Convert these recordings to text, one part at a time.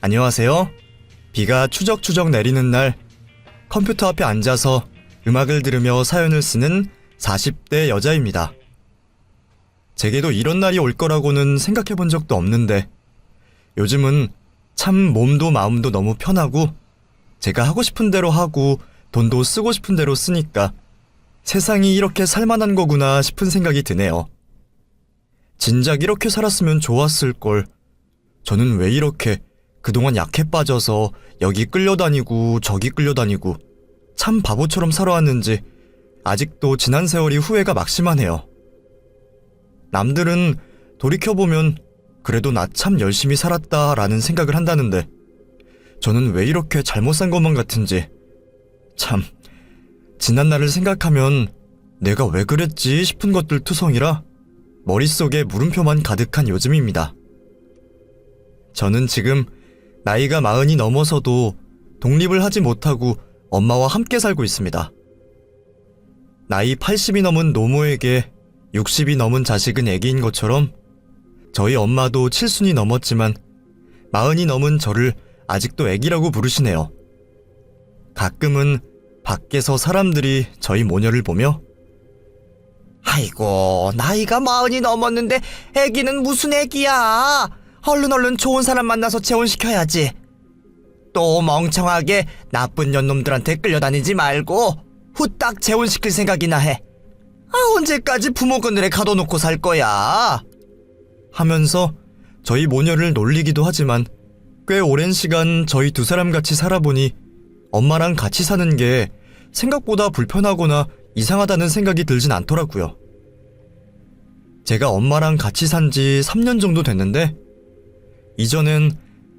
안녕하세요. 비가 추적추적 내리는 날 컴퓨터 앞에 앉아서 음악을 들으며 사연을 쓰는 40대 여자입니다. 제게도 이런 날이 올 거라고는 생각해 본 적도 없는데 요즘은 참 몸도 마음도 너무 편하고 제가 하고 싶은 대로 하고 돈도 쓰고 싶은 대로 쓰니까 세상이 이렇게 살만한 거구나 싶은 생각이 드네요. 진작 이렇게 살았으면 좋았을 걸. 저는 왜 이렇게 그동안 약해 빠져서 여기 끌려다니고 저기 끌려다니고 참 바보처럼 살아왔는지 아직도 지난 세월이 후회가 막심하네요. 남들은 돌이켜보면 그래도 나 참 열심히 살았다라는 생각을 한다는데 저는 왜 이렇게 잘못 산 것만 같은지 참 지난 날을 생각하면 내가 왜 그랬지 싶은 것들 투성이라 머릿속에 물음표만 가득한 요즘입니다. 저는 지금 나이가 40이 넘어서도 독립을 하지 못하고 엄마와 함께 살고 있습니다. 나이 80이 넘은 노모에게 60이 넘은 자식은 애기인 것처럼 저희 엄마도 70이 넘었지만 40이 넘은 저를 아직도 애기라고 부르시네요. 가끔은 밖에서 사람들이 저희 모녀를 보며 아이고, 나이가 40이 넘었는데 애기는 무슨 애기야. 얼른 좋은 사람 만나서 재혼시켜야지. 또 멍청하게 나쁜 년놈들한테 끌려다니지 말고 후딱 재혼시킬 생각이나 해. 언제까지 부모 그늘에 가둬놓고 살 거야. 하면서 저희 모녀를 놀리기도 하지만 꽤 오랜 시간 저희 두 사람 같이 살아보니 엄마랑 같이 사는 게 생각보다 불편하거나 이상하다는 생각이 들진 않더라고요. 제가 엄마랑 같이 산 지 3년 정도 됐는데 이전엔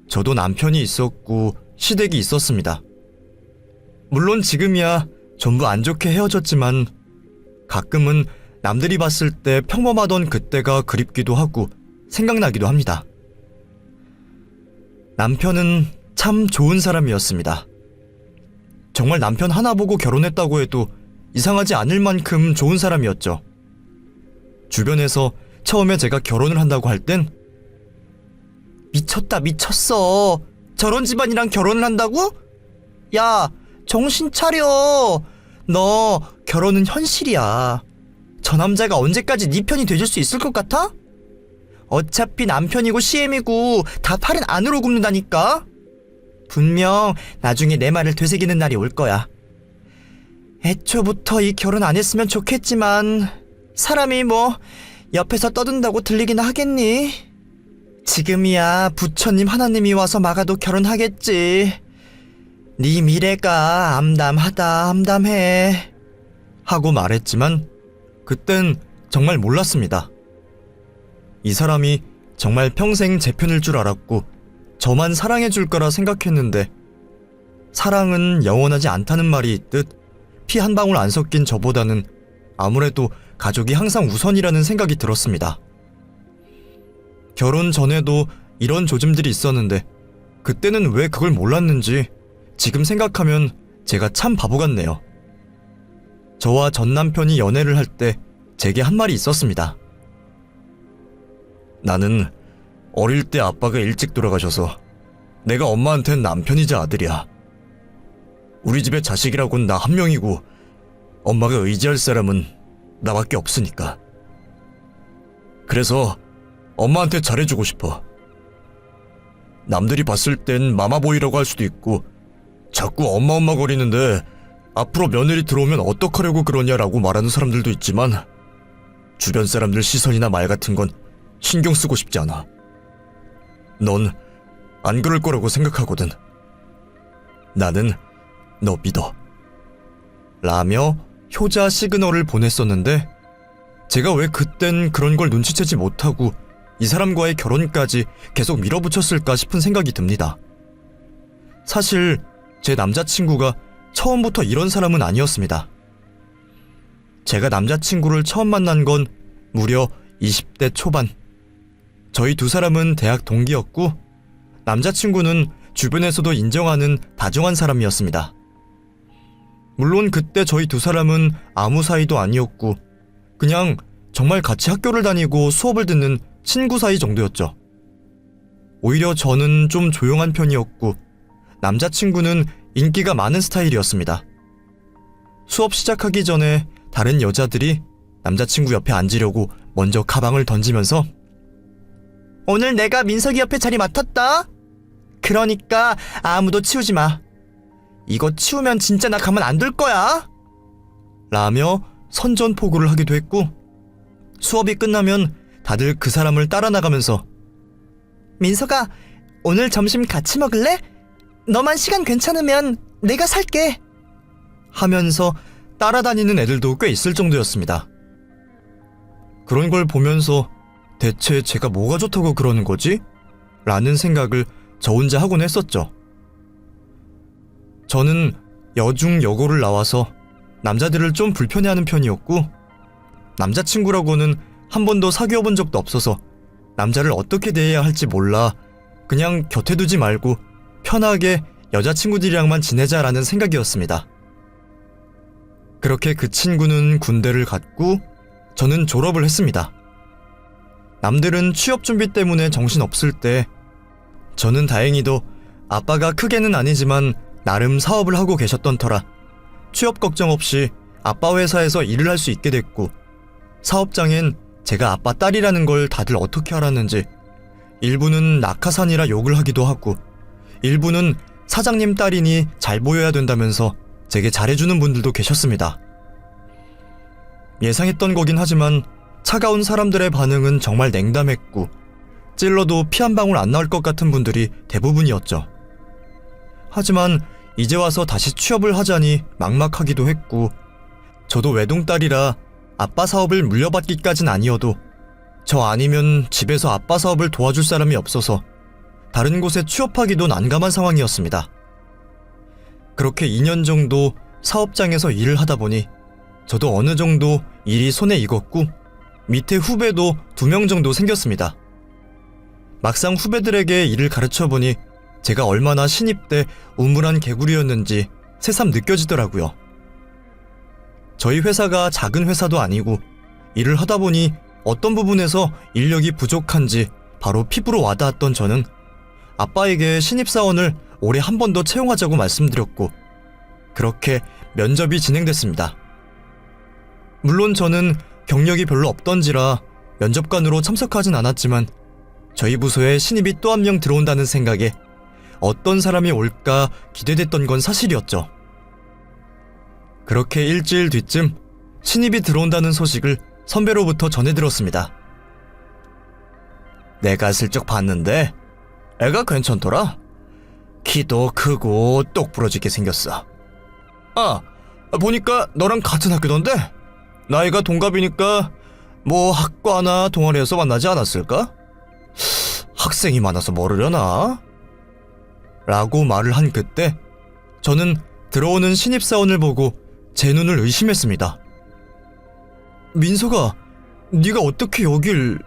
저도 남편이 있었고 시댁이 있었습니다. 물론 지금이야 전부 안 좋게 헤어졌지만 가끔은 남들이 봤을 때 평범하던 그때가 그립기도 하고 생각나기도 합니다. 남편은 참 좋은 사람이었습니다. 정말 남편 하나 보고 결혼했다고 해도 이상하지 않을 만큼 좋은 사람이었죠. 주변에서 처음에 제가 결혼을 한다고 할 땐 미쳤다, 미쳤어. 저런 집안이랑 결혼을 한다고? 야, 정신 차려. 너 결혼은 현실이야. 저 남자가 언제까지 네 편이 돼줄 수 있을 것 같아? 어차피 남편이고 CM이고 다 팔은 안으로 굽는다니까. 분명 나중에 내 말을 되새기는 날이 올 거야. 애초부터 이 결혼 안 했으면 좋겠지만 사람이 뭐 옆에서 떠든다고 들리긴 하겠니? 지금이야 부처님 하나님이 와서 막아도 결혼하겠지. 네 미래가 암담해 하고 말했지만 그땐 정말 몰랐습니다. 이 사람이 정말 평생 제 편일 줄 알았고 저만 사랑해줄 거라 생각했는데 사랑은 영원하지 않다는 말이 있듯 피 한 방울 안 섞인 저보다는 아무래도 가족이 항상 우선이라는 생각이 들었습니다. 결혼 전에도 이런 조짐들이 있었는데 그때는 왜 그걸 몰랐는지 지금 생각하면 제가 참 바보 같네요. 저와 전 남편이 연애를 할 때 제게 한 말이 있었습니다. 나는 어릴 때 아빠가 일찍 돌아가셔서 내가 엄마한텐 남편이자 아들이야. 우리 집에 자식이라곤 나 한 명이고 엄마가 의지할 사람은 나밖에 없으니까. 그래서 엄마한테 잘해주고 싶어. 남들이 봤을 땐 마마보이라고 할 수도 있고 자꾸 엄마 거리는데 앞으로 며느리 들어오면 어떡하려고 그러냐라고 말하는 사람들도 있지만 주변 사람들 시선이나 말 같은 건 신경 쓰고 싶지 않아. 넌 안 그럴 거라고 생각하거든. 나는 너 믿어. 라며 효자 시그널을 보냈었는데 제가 왜 그땐 그런 걸 눈치채지 못하고 이 사람과의 결혼까지 계속 밀어붙였을까 싶은 생각이 듭니다. 사실 제 남자친구가 처음부터 이런 사람은 아니었습니다. 제가 남자친구를 처음 만난 건 무려 20대 초반. 저희 두 사람은 대학 동기였고 남자친구는 주변에서도 인정하는 다정한 사람이었습니다. 물론 그때 저희 두 사람은 아무 사이도 아니었고 그냥 정말 같이 학교를 다니고 수업을 듣는 친구 사이 정도였죠. 오히려 저는 좀 조용한 편이었고 남자친구는 인기가 많은 스타일이었습니다. 수업 시작하기 전에 다른 여자들이 남자친구 옆에 앉으려고 먼저 가방을 던지면서 오늘 내가 민석이 옆에 자리 맡았다. 그러니까 아무도 치우지 마. 이거 치우면 진짜 나 가만 안 둘 거야. 라며 선전포고를 하기도 했고 수업이 끝나면 다들 그 사람을 따라 나가면서 민석아, 오늘 점심 같이 먹을래? 너만 시간 괜찮으면 내가 살게. 하면서 따라다니는 애들도 꽤 있을 정도였습니다. 그런 걸 보면서 대체 제가 뭐가 좋다고 그러는 거지? 라는 생각을 저 혼자 하곤 했었죠. 저는 여중 여고를 나와서 남자들을 좀 불편해하는 편이었고 남자친구라고는 한 번도 사귀어 본 적도 없어서 남자를 어떻게 대해야 할지 몰라 그냥 곁에 두지 말고 편하게 여자친구들이랑만 지내자라는 생각이었습니다. 그렇게 그 친구는 군대를 갔고 저는 졸업을 했습니다. 남들은 취업 준비 때문에 정신없을 때 저는 다행히도 아빠가 크게는 아니지만 나름 사업을 하고 계셨던 터라 취업 걱정 없이 아빠 회사에서 일을 할 수 있게 됐고 사업장엔 제가 아빠 딸이라는 걸 다들 어떻게 알았는지 일부는 낙하산이라 욕을 하기도 하고 일부는 사장님 딸이니 잘 보여야 된다면서 제게 잘해주는 분들도 계셨습니다. 예상했던 거긴 하지만 차가운 사람들의 반응은 정말 냉담했고 찔러도 피 한 방울 안 나올 것 같은 분들이 대부분이었죠. 하지만 이제 와서 다시 취업을 하자니 막막하기도 했고 저도 외동딸이라 아빠 사업을 물려받기까진 아니어도 저 아니면 집에서 아빠 사업을 도와줄 사람이 없어서 다른 곳에 취업하기도 난감한 상황이었습니다. 그렇게 2년 정도 사업장에서 일을 하다 보니 저도 어느 정도 일이 손에 익었고 밑에 후배도 2명 정도 생겼습니다. 막상 후배들에게 일을 가르쳐보니 제가 얼마나 신입 때 우물한 개구리였는지 새삼 느껴지더라고요. 저희 회사가 작은 회사도 아니고 일을 하다 보니 어떤 부분에서 인력이 부족한지 바로 피부로 와닿았던 저는 아빠에게 신입사원을 올해 한 번 더 채용하자고 말씀드렸고 그렇게 면접이 진행됐습니다. 물론 저는 경력이 별로 없던지라 면접관으로 참석하진 않았지만 저희 부서에 신입이 또 한 명 들어온다는 생각에 어떤 사람이 올까 기대됐던 건 사실이었죠. 그렇게 일주일 뒤쯤 신입이 들어온다는 소식을 선배로부터 전해 들었습니다. 내가 슬쩍 봤는데 애가 괜찮더라. 키도 크고 똑부러지게 생겼어. 아, 보니까 너랑 같은 학교던데? 나이가 동갑이니까 뭐 학과나 동아리에서 만나지 않았을까? 학생이 많아서 모르려나? 라고 말을 한 그때 저는 들어오는 신입사원을 보고 제 눈을 의심했습니다. 민석아, 네가 어떻게 여길...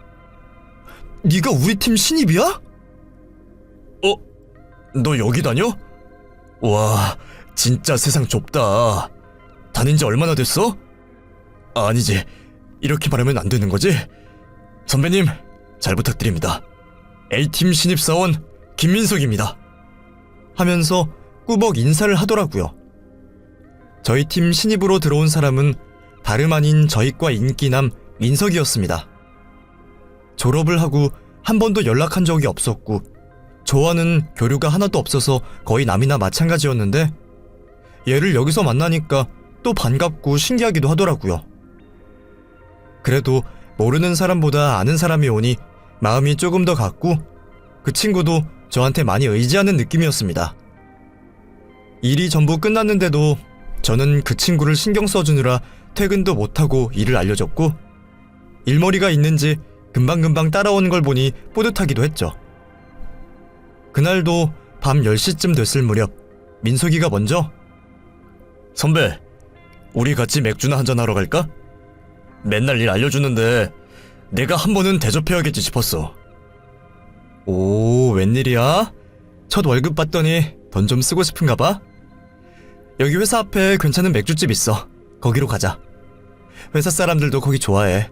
네가 우리 팀 신입이야? 너 여기 다녀? 와, 진짜 세상 좁다. 다닌 지 얼마나 됐어? 아니지, 이렇게 말하면 안 되는 거지? 선배님, 잘 부탁드립니다. A팀 신입사원 김민석입니다. 하면서 꾸벅 인사를 하더라고요. 저희 팀 신입으로 들어온 사람은 다름 아닌 저희과 인기남 민석이었습니다. 졸업을 하고 한 번도 연락한 적이 없었고 저와는 교류가 하나도 없어서 거의 남이나 마찬가지였는데 얘를 여기서 만나니까 또 반갑고 신기하기도 하더라고요. 그래도 모르는 사람보다 아는 사람이 오니 마음이 조금 더 갔고 그 친구도 저한테 많이 의지하는 느낌이었습니다. 일이 전부 끝났는데도 저는 그 친구를 신경 써주느라 퇴근도 못하고 일을 알려줬고 일머리가 있는지 금방금방 따라오는 걸 보니 뿌듯하기도 했죠. 그날도 밤 10시쯤 됐을 무렵 민석이가 먼저 선배, 우리 같이 맥주나 한잔하러 갈까? 맨날 일 알려주는데 내가 한 번은 대접해야겠지 싶었어. 오, 웬일이야? 첫 월급 받더니 돈 좀 쓰고 싶은가 봐? 여기 회사 앞에 괜찮은 맥주집 있어. 거기로 가자. 회사 사람들도 거기 좋아해.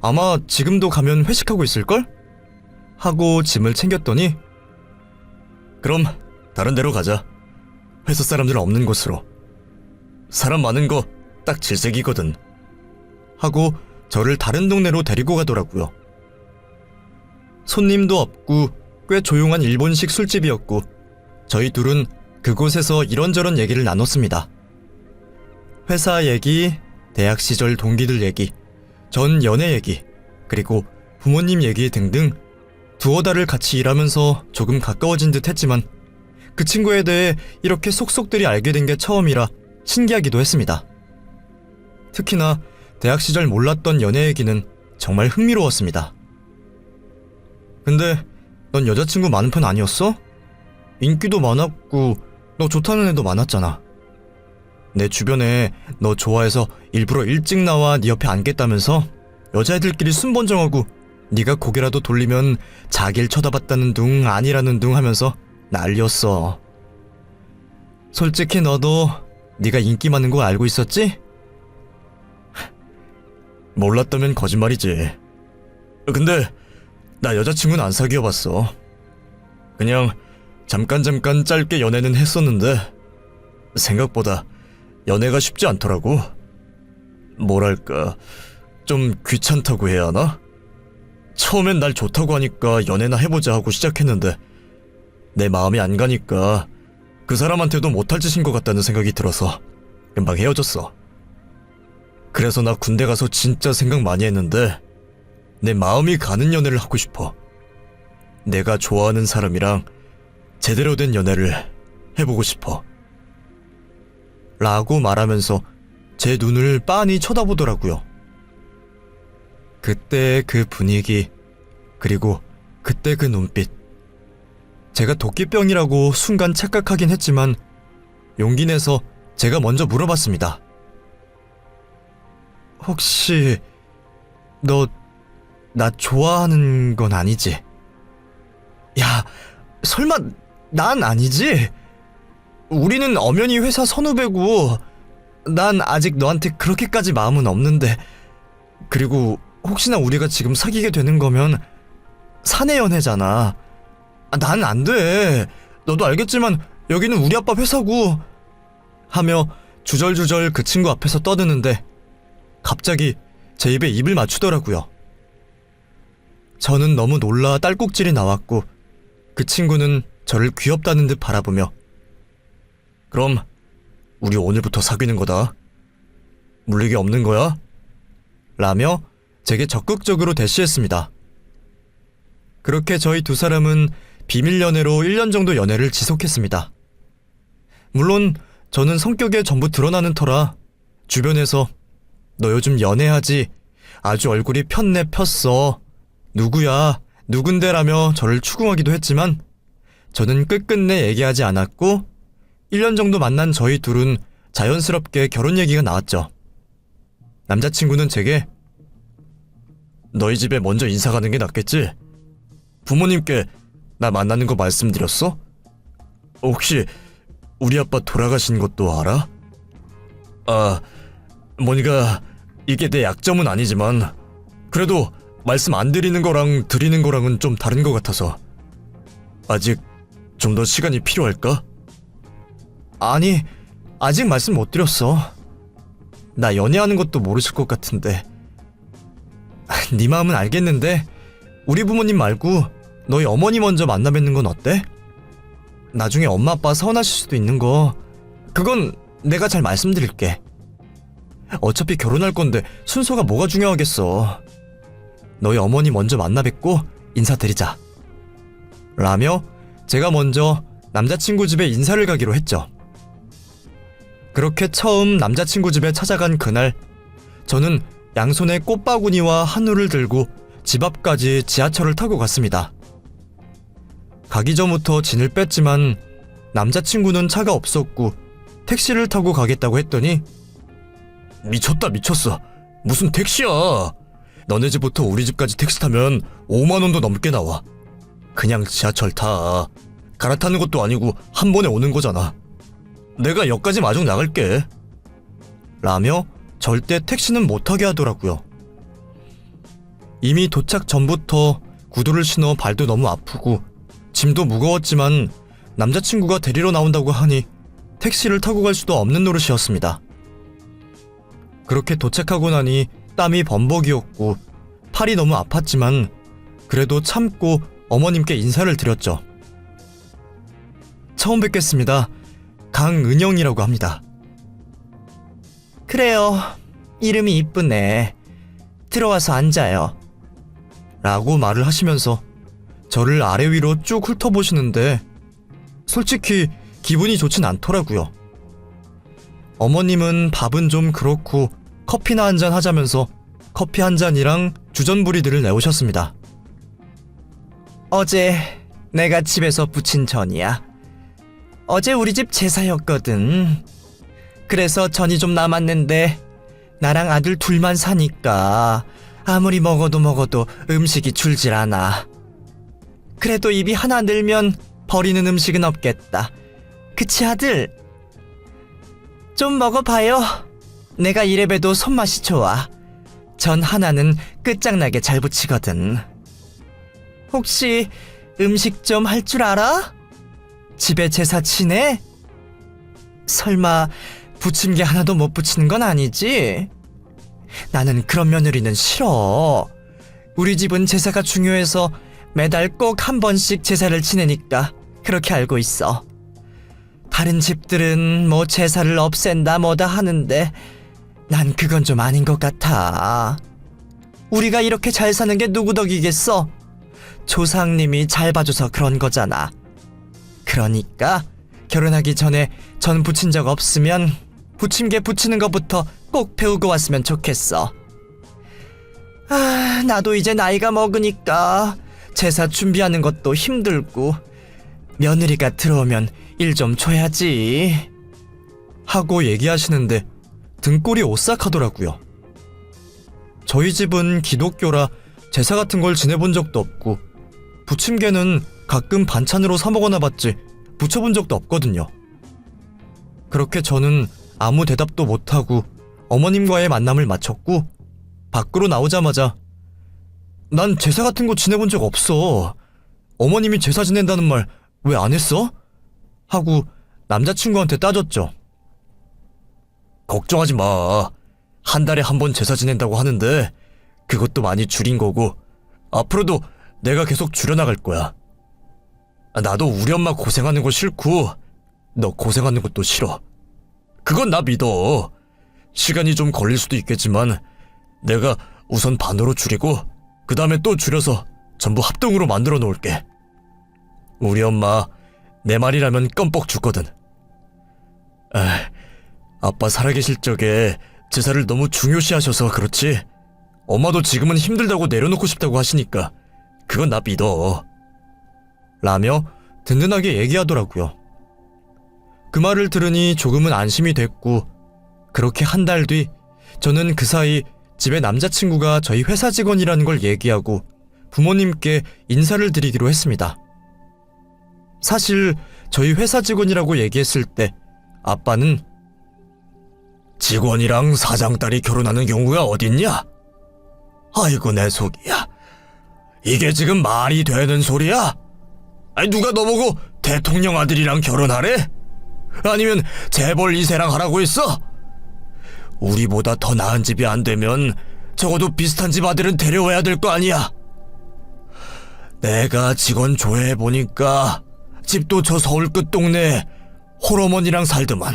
아마 지금도 가면 회식하고 있을걸? 하고 짐을 챙겼더니 그럼 다른 데로 가자. 회사 사람들 없는 곳으로. 사람 많은 거 딱 질색이거든. 하고 저를 다른 동네로 데리고 가더라고요. 손님도 없고 꽤 조용한 일본식 술집이었고 저희 둘은 그곳에서 이런저런 얘기를 나눴습니다. 회사 얘기, 대학 시절 동기들 얘기, 전 연애 얘기, 그리고 부모님 얘기 등등 두어 달을 같이 일하면서 조금 가까워진 듯 했지만 그 친구에 대해 이렇게 속속들이 알게 된 게 처음이라 신기하기도 했습니다. 특히나 대학 시절 몰랐던 연애 얘기는 정말 흥미로웠습니다. 근데 넌 여자친구 많은 편 아니었어? 인기도 많았고 너 좋다는 애도 많았잖아. 내 주변에 너 좋아해서 일부러 일찍 나와 네 옆에 앉겠다면서 여자애들끼리 순번정하고 네가 고개라도 돌리면 자기를 쳐다봤다는 둥 아니라는 둥 하면서 난리였어. 솔직히 너도 네가 인기 많은 거 알고 있었지? 몰랐다면 거짓말이지. 근데 나 여자친구는 안 사귀어봤어. 그냥 잠깐 짧게 연애는 했었는데 생각보다 연애가 쉽지 않더라고. 뭐랄까 좀 귀찮다고 해야 하나? 처음엔 날 좋다고 하니까 연애나 해보자 하고 시작했는데 내 마음이 안 가니까 그 사람한테도 못할 짓인 것 같다는 생각이 들어서 금방 헤어졌어. 그래서 나 군대 가서 진짜 생각 많이 했는데 내 마음이 가는 연애를 하고 싶어. 내가 좋아하는 사람이랑 제대로 된 연애를 해보고 싶어. 라고 말하면서 제 눈을 빤히 쳐다보더라고요. 그때 그 분위기, 그리고 그때 그 눈빛. 제가 도끼병이라고 순간 착각하긴 했지만 용기 내서 제가 먼저 물어봤습니다. 혹시 너 나 좋아하는 건 아니지? 야, 설마 난 아니지? 우리는 엄연히 회사 선후배고 난 아직 너한테 그렇게까지 마음은 없는데, 그리고 혹시나 우리가 지금 사귀게 되는 거면 사내 연애잖아. 난 안 돼. 너도 알겠지만 여기는 우리 아빠 회사고. 하며 주절주절 그 친구 앞에서 떠드는데 갑자기 제 입에 입을 맞추더라고요. 저는 너무 놀라 딸꾹질이 나왔고 그 친구는 저를 귀엽다는 듯 바라보며 그럼 우리 오늘부터 사귀는 거다. 물리기 없는 거야? 라며 제게 적극적으로 대시했습니다. 그렇게 저희 두 사람은 비밀 연애로 1년 정도 연애를 지속했습니다. 물론 저는 성격에 전부 드러나는 터라 주변에서 너 요즘 연애하지? 아주 얼굴이 폈네 폈어. 누구야? 누군데라며 저를 추궁하기도 했지만 저는 끝끝내 얘기하지 않았고 1년 정도 만난 저희 둘은 자연스럽게 결혼 얘기가 나왔죠. 남자친구는 제게 너희 집에 먼저 인사 가는 게 낫겠지? 부모님께 나 만나는 거 말씀드렸어? 혹시 우리 아빠 돌아가신 것도 알아? 뭔가 이게 내 약점은 아니지만 그래도 말씀 안 드리는 거랑 드리는 거랑은 좀 다른 것 같아서 아직 좀 더 시간이 필요할까? 아니, 아직 말씀 못 드렸어. 나 연애하는 것도 모르실 것 같은데. 네 마음은 알겠는데 우리 부모님 말고 너희 어머니 먼저 만나 뵙는 건 어때? 나중에 엄마 아빠 서운하실 수도 있는 거 그건 내가 잘 말씀드릴게. 어차피 결혼할 건데 순서가 뭐가 중요하겠어. 너희 어머니 먼저 만나 뵙고 인사드리자. 라며 제가 먼저 남자친구 집에 인사를 가기로 했죠. 그렇게 처음 남자친구 집에 찾아간 그날 저는 양손에 꽃바구니와 한우를 들고 집 앞까지 지하철을 타고 갔습니다. 가기 전부터 진을 뺐지만 남자친구는 차가 없었고 택시를 타고 가겠다고 했더니 미쳤다 미쳤어. 무슨 택시야. 너네 집부터 우리 집까지 택시 타면 5만 원도 넘게 나와. 그냥 지하철 타. 갈아타는 것도 아니고 한 번에 오는 거잖아. 내가 역까지 마중 나갈게. 라며 절대 택시는 못 타게 하더라고요. 이미 도착 전부터 구두를 신어 발도 너무 아프고 짐도 무거웠지만 남자친구가 데리러 나온다고 하니 택시를 타고 갈 수도 없는 노릇이었습니다. 그렇게 도착하고 나니 땀이 범벅이었고 팔이 너무 아팠지만 그래도 참고 어머님께 인사를 드렸죠. 처음 뵙겠습니다. 강은영이라고 합니다. 그래요. 이름이 이쁘네. 들어와서 앉아요. 라고 말을 하시면서 저를 아래 위로 쭉 훑어보시는데 솔직히 기분이 좋진 않더라고요. 어머님은 밥은 좀 그렇고 커피나 한잔 하자면서 커피 한 잔이랑 주전부리들을 내오셨습니다. 어제 내가 집에서 부친 전이야. 어제 우리 집 제사였거든. 그래서 전이 좀 남았는데 나랑 아들 둘만 사니까 아무리 먹어도 음식이 줄질 않아. 그래도 입이 하나 늘면 버리는 음식은 없겠다. 그치 아들? 좀 먹어봐요. 내가 이래봬도 손맛이 좋아. 전 하나는 끝장나게 잘 부치거든. 혹시 음식 좀 할 줄 알아? 집에 제사 치네? 설마 부침개 하나도 못 부치는 건 아니지? 나는 그런 며느리는 싫어. 우리 집은 제사가 중요해서 매달 꼭 한 번씩 제사를 지내니까 그렇게 알고 있어. 다른 집들은 뭐 제사를 없앤다 뭐다 하는데 난 그건 좀 아닌 것 같아. 우리가 이렇게 잘 사는 게 누구 덕이겠어? 조상님이 잘 봐줘서 그런 거잖아. 그러니까 결혼하기 전에 전 부친 적 없으면 부침개 부치는 것부터 꼭 배우고 왔으면 좋겠어. 아, 나도 이제 나이가 먹으니까 제사 준비하는 것도 힘들고 며느리가 들어오면 일 좀 줘야지 하고 얘기하시는데 등골이 오싹하더라고요. 저희 집은 기독교라 제사 같은 걸 지내본 적도 없고 부침개는 가끔 반찬으로 사 먹어나 봤지 부쳐본 적도 없거든요. 그렇게 저는 아무 대답도 못하고 어머님과의 만남을 마쳤고 밖으로 나오자마자 난 제사 같은 거 지내본 적 없어. 어머님이 제사 지낸다는 말 왜 안 했어? 하고 남자친구한테 따졌죠. 걱정하지 마. 한 달에 한 번 제사 지낸다고 하는데 그것도 많이 줄인 거고 앞으로도 내가 계속 줄여나갈 거야. 나도 우리 엄마 고생하는 거 싫고 너 고생하는 것도 싫어. 그건 나 믿어. 시간이 좀 걸릴 수도 있겠지만 내가 우선 반으로 줄이고 그 다음에 또 줄여서 전부 합동으로 만들어 놓을게. 우리 엄마 내 말이라면 껌뻑 죽거든. 아빠 살아계실 적에 제사를 너무 중요시하셔서 그렇지 엄마도 지금은 힘들다고 내려놓고 싶다고 하시니까 그건 나 믿어. 라며 든든하게 얘기하더라고요. 그 말을 들으니 조금은 안심이 됐고 그렇게 한 달 뒤 저는 그 사이 집에 남자친구가 저희 회사 직원이라는 걸 얘기하고 부모님께 인사를 드리기로 했습니다. 사실 저희 회사 직원이라고 얘기했을 때 아빠는 직원이랑 사장 딸이 결혼하는 경우가 어딨냐? 아이고 내 속이야. 이게 지금 말이 되는 소리야? 아니 누가 너보고 대통령 아들이랑 결혼하래? 아니면 재벌 2세랑 하라고 했어? 우리보다 더 나은 집이 안 되면 적어도 비슷한 집 아들은 데려와야 될 거 아니야. 내가 직원 조회해보니까 집도 저 서울 끝 동네 홀어머니랑 살더만.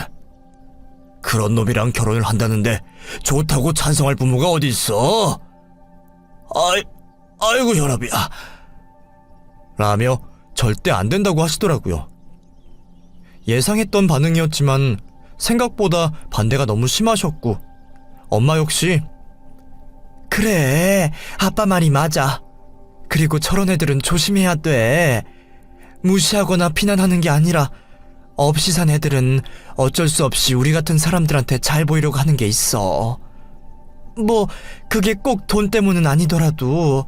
그런 놈이랑 결혼을 한다는데 좋다고 찬성할 부모가 어디 있어? 아이고 혈압이야. 라며 절대 안 된다고 하시더라고요. 예상했던 반응이었지만 생각보다 반대가 너무 심하셨고 엄마 역시 그래 아빠 말이 맞아. 그리고 저런 애들은 조심해야 돼. 무시하거나 비난하는 게 아니라 없이 산 애들은 어쩔 수 없이 우리 같은 사람들한테 잘 보이려고 하는 게 있어. 뭐 그게 꼭 돈 때문은 아니더라도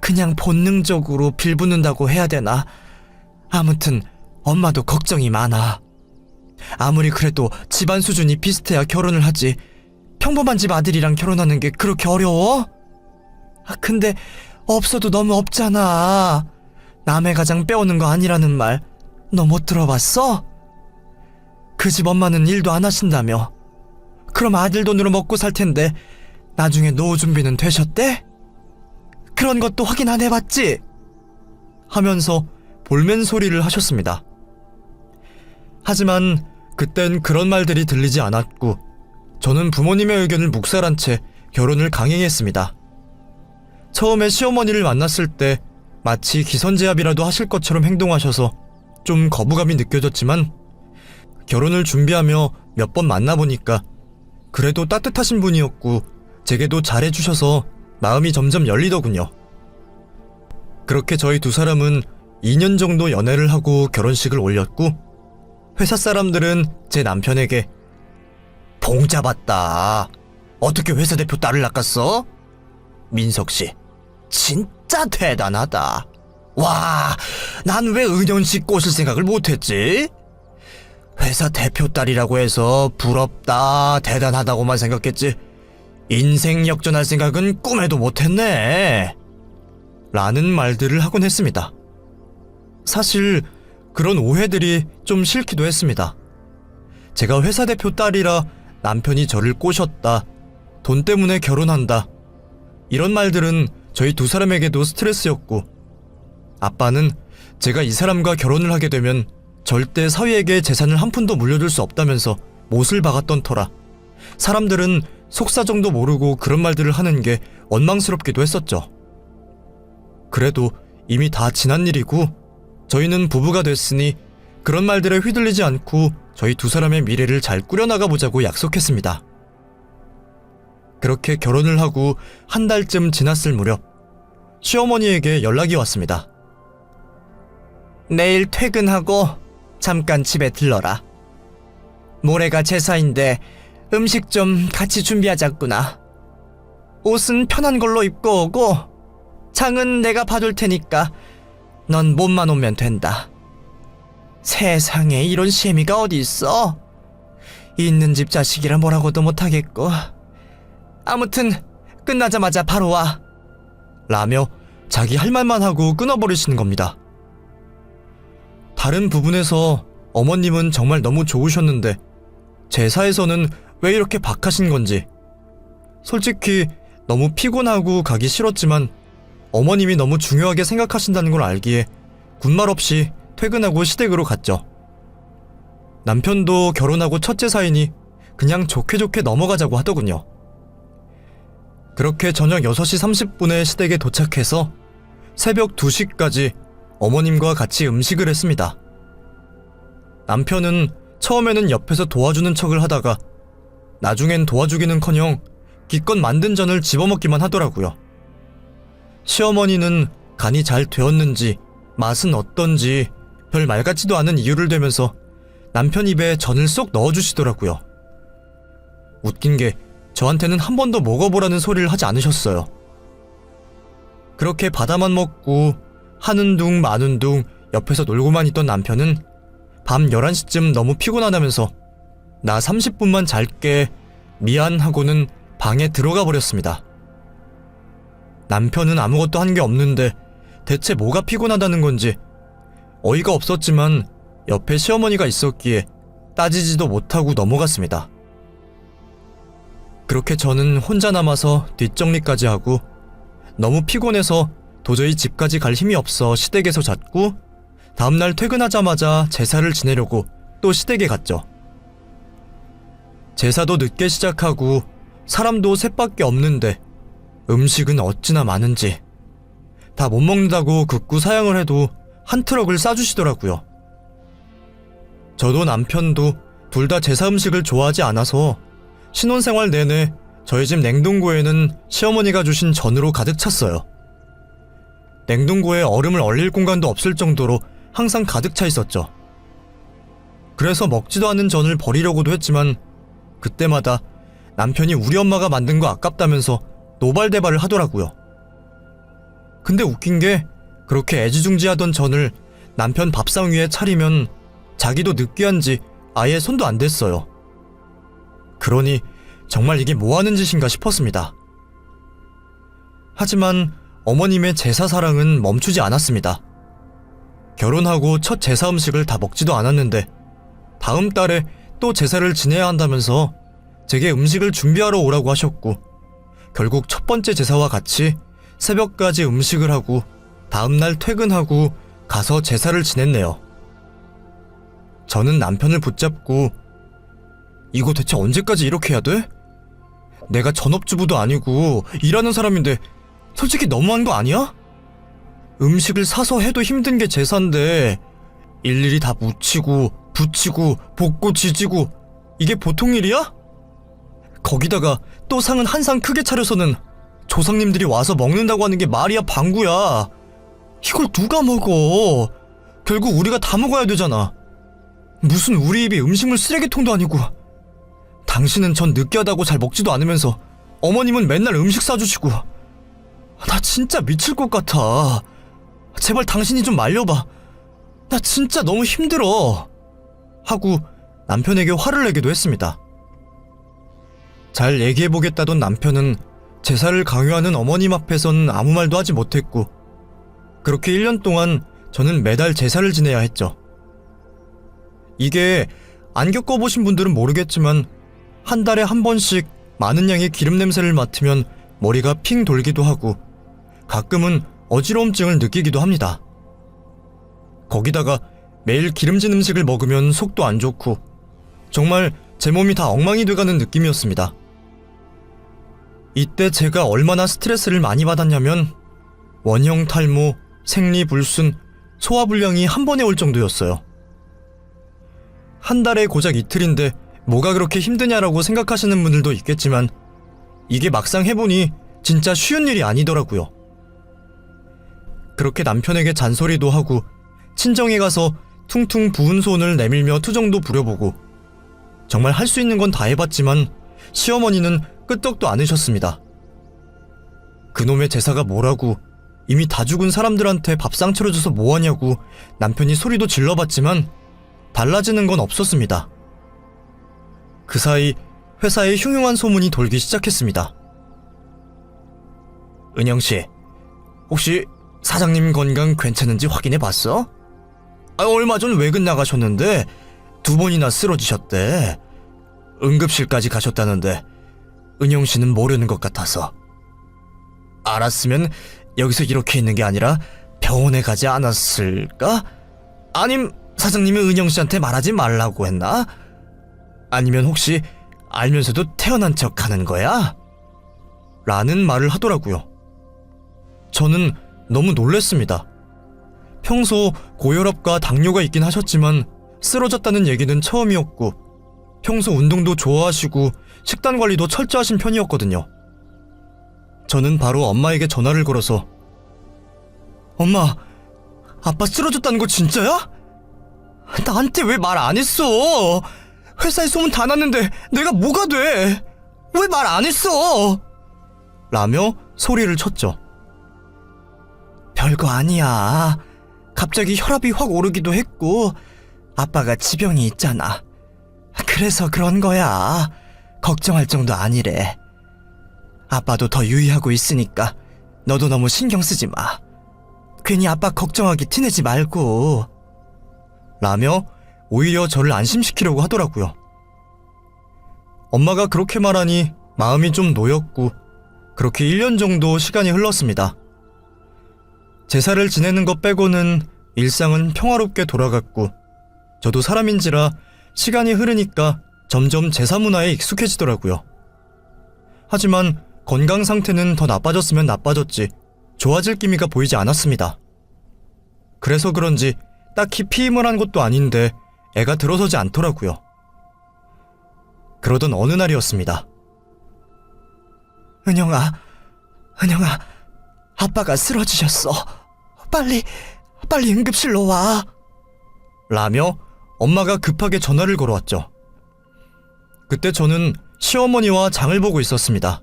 그냥 본능적으로 빌붙는다고 해야 되나. 아무튼 엄마도 걱정이 많아. 아무리 그래도 집안 수준이 비슷해야 결혼을 하지 평범한 집 아들이랑 결혼하는 게 그렇게 어려워? 근데 없어도 너무 없잖아. 남의 가장 빼오는 거 아니라는 말 너 못 들어봤어? 그 집 엄마는 일도 안 하신다며. 그럼 아들 돈으로 먹고 살 텐데 나중에 노후 준비는 되셨대? 그런 것도 확인 안 해봤지? 하면서 볼멘 소리를 하셨습니다. 하지만 그땐 그런 말들이 들리지 않았고 저는 부모님의 의견을 묵살한 채 결혼을 강행했습니다. 처음에 시어머니를 만났을 때 마치 기선제압이라도 하실 것처럼 행동하셔서 좀 거부감이 느껴졌지만 결혼을 준비하며 몇 번 만나보니까 그래도 따뜻하신 분이었고 제게도 잘해주셔서 마음이 점점 열리더군요. 그렇게 저희 두 사람은 2년 정도 연애를 하고 결혼식을 올렸고 회사 사람들은 제 남편에게 봉 잡았다. 어떻게 회사 대표 딸을 낚았어? 민석씨 진짜 대단하다. 와, 난 왜 은연씨 꼬실 생각을 못했지? 회사 대표 딸이라고 해서 부럽다, 대단하다고만 생각했지 인생 역전할 생각은 꿈에도 못했네. 라는 말들을 하곤 했습니다. 사실 그런 오해들이 좀 싫기도 했습니다. 제가 회사 대표 딸이라 남편이 저를 꼬셨다, 돈 때문에 결혼한다, 이런 말들은 저희 두 사람에게도 스트레스였고 아빠는 제가 이 사람과 결혼을 하게 되면 절대 사위에게 재산을 한 푼도 물려줄 수 없다면서 못을 박았던 터라 사람들은 속사정도 모르고 그런 말들을 하는 게 원망스럽기도 했었죠. 그래도 이미 다 지난 일이고 저희는 부부가 됐으니 그런 말들에 휘둘리지 않고 저희 두 사람의 미래를 잘 꾸려나가 보자고 약속했습니다. 그렇게 결혼을 하고 한 달쯤 지났을 무렵 시어머니에게 연락이 왔습니다. 내일 퇴근하고 잠깐 집에 들러라. 모레가 제사인데 음식 좀 같이 준비하자꾸나. 옷은 편한 걸로 입고 오고 장은 내가 봐둘 테니까 넌 몸만 오면 된다. 세상에 이런 시애미가 어디 있어? 있는 집 자식이라 뭐라고도 못하겠고. 아무튼 끝나자마자 바로 와. 라며 자기 할 말만 하고 끊어버리시는 겁니다. 다른 부분에서 어머님은 정말 너무 좋으셨는데 제사에서는 왜 이렇게 박하신 건지. 솔직히 너무 피곤하고 가기 싫었지만 어머님이 너무 중요하게 생각하신다는 걸 알기에 군말 없이 퇴근하고 시댁으로 갔죠. 남편도 결혼하고 첫 제사이니 그냥 좋게 좋게 넘어가자고 하더군요. 그렇게 저녁 6시 30분에 시댁에 도착해서 새벽 2시까지 어머님과 같이 음식을 했습니다. 남편은 처음에는 옆에서 도와주는 척을 하다가 나중엔 도와주기는커녕 기껏 만든 전을 집어먹기만 하더라고요. 시어머니는 간이 잘 되었는지 맛은 어떤지 별 말 같지도 않은 이유를 대면서 남편 입에 전을 쏙 넣어주시더라고요. 웃긴 게 저한테는 한 번도 먹어보라는 소리를 하지 않으셨어요. 그렇게 받아만 먹고 하는 둥 마는 둥 옆에서 놀고만 있던 남편은 밤 11시쯤 너무 피곤하다면서 나 30분만 잘게 미안하고는 방에 들어가 버렸습니다. 남편은 아무것도 한 게 없는데 대체 뭐가 피곤하다는 건지 어이가 없었지만 옆에 시어머니가 있었기에 따지지도 못하고 넘어갔습니다. 그렇게 저는 혼자 남아서 뒷정리까지 하고 너무 피곤해서 도저히 집까지 갈 힘이 없어 시댁에서 잤고 다음날 퇴근하자마자 제사를 지내려고 또 시댁에 갔죠. 제사도 늦게 시작하고 사람도 셋밖에 없는데 음식은 어찌나 많은지 다 못 먹는다고 극구 사양을 해도 한 트럭을 싸주시더라고요. 저도 남편도 둘 다 제사 음식을 좋아하지 않아서 신혼생활 내내 저희 집 냉동고에는 시어머니가 주신 전으로 가득 찼어요. 냉동고에 얼음을 얼릴 공간도 없을 정도로 항상 가득 차 있었죠. 그래서 먹지도 않은 전을 버리려고도 했지만 그때마다 남편이 우리 엄마가 만든 거 아깝다면서 노발대발을 하더라고요. 근데 웃긴 게 그렇게 애지중지하던 전을 남편 밥상 위에 차리면 자기도 느끼한지 아예 손도 안 댔어요. 그러니 정말 이게 뭐하는 짓인가 싶었습니다. 하지만 어머님의 제사 사랑은 멈추지 않았습니다. 결혼하고 첫 제사 음식을 다 먹지도 않았는데 다음 달에 또 제사를 지내야 한다면서 제게 음식을 준비하러 오라고 하셨고, 결국 첫 번째 제사와 같이 새벽까지 음식을 하고 다음날 퇴근하고 가서 제사를 지냈네요. 저는 남편을 붙잡고 이거 대체 언제까지 이렇게 해야 돼? 내가 전업주부도 아니고 일하는 사람인데 솔직히 너무한 거 아니야? 음식을 사서 해도 힘든 게 제사인데 일일이 다 묻히고 붙이고 볶고 지지고 이게 보통 일이야? 거기다가 또 상은 한 상 크게 차려서는 조상님들이 와서 먹는다고 하는 게 말이야 방구야. 이걸 누가 먹어? 결국 우리가 다 먹어야 되잖아. 무슨 우리 입이 음식물 쓰레기통도 아니고. 당신은 전 느끼하다고 잘 먹지도 않으면서 어머님은 맨날 음식 싸주시고. 나 진짜 미칠 것 같아. 제발 당신이 좀 말려봐. 나 진짜 너무 힘들어. 하고 남편에게 화를 내기도 했습니다. 잘 얘기해보겠다던 남편은 제사를 강요하는 어머님 앞에선 아무 말도 하지 못했고, 그렇게 1년 동안 저는 매달 제사를 지내야 했죠. 이게 안 겪어보신 분들은 모르겠지만 한 달에 한 번씩 많은 양의 기름 냄새를 맡으면 머리가 핑 돌기도 하고 가끔은 어지러움증을 느끼기도 합니다. 거기다가 매일 기름진 음식을 먹으면 속도 안 좋고 정말 제 몸이 다 엉망이 돼가는 느낌이었습니다. 이때 제가 얼마나 스트레스를 많이 받았냐면 원형 탈모, 생리불순, 소화불량이 한 번에 올 정도였어요. 한 달에 고작 이틀인데 뭐가 그렇게 힘드냐라고 생각하시는 분들도 있겠지만 이게 막상 해보니 진짜 쉬운 일이 아니더라고요. 그렇게 남편에게 잔소리도 하고 친정에 가서 퉁퉁 부은 손을 내밀며 투정도 부려보고 정말 할 수 있는 건 다 해봤지만 시어머니는 끄떡도 않으셨습니다. 그놈의 제사가 뭐라고, 이미 다 죽은 사람들한테 밥상 차려줘서 뭐하냐고 남편이 소리도 질러봤지만 달라지는 건 없었습니다. 그 사이 회사에 흉흉한 소문이 돌기 시작했습니다. 은영씨, 혹시 사장님 건강 괜찮은지 확인해봤어? 얼마 전 외근 나가셨는데 2번이나 쓰러지셨대. 응급실까지 가셨다는데 은영씨는 모르는 것 같아서. 알았으면 여기서 이렇게 있는 게 아니라 병원에 가지 않았을까? 아님 사장님이 은영씨한테 말하지 말라고 했나? 아니면 혹시 알면서도 태어난 척 하는 거야? 라는 말을 하더라고요. 저는 너무 놀랬습니다. 평소 고혈압과 당뇨가 있긴 하셨지만 쓰러졌다는 얘기는 처음이었고 평소 운동도 좋아하시고 식단 관리도 철저하신 편이었거든요. 저는 바로 엄마에게 전화를 걸어서 엄마, 아빠 쓰러졌다는 거 진짜야? 나한테 왜 말 안 했어? 회사에 소문 다 났는데 내가 뭐가 돼? 왜 말 안 했어? 라며 소리를 쳤죠. 별거 아니야. 갑자기 혈압이 확 오르기도 했고 아빠가 지병이 있잖아. 그래서 그런 거야. 걱정할 정도 아니래. 아빠도 더 유의하고 있으니까 너도 너무 신경 쓰지 마. 괜히 아빠 걱정하기 티내지 말고. 라며 오히려 저를 안심시키려고 하더라고요. 엄마가 그렇게 말하니 마음이 좀 놓였고 그렇게 1년 정도 시간이 흘렀습니다. 제사를 지내는 것 빼고는 일상은 평화롭게 돌아갔고 저도 사람인지라 시간이 흐르니까 점점 제사 문화에 익숙해지더라고요. 하지만 건강 상태는 더 나빠졌으면 나빠졌지 좋아질 기미가 보이지 않았습니다. 그래서 그런지 딱히 피임을 한 것도 아닌데 애가 들어서지 않더라고요. 그러던 어느 날이었습니다. 은영아, 아빠가 쓰러지셨어. 빨리 응급실로 와. 라며 엄마가 급하게 전화를 걸어왔죠. 그때 저는 시어머니와 장을 보고 있었습니다.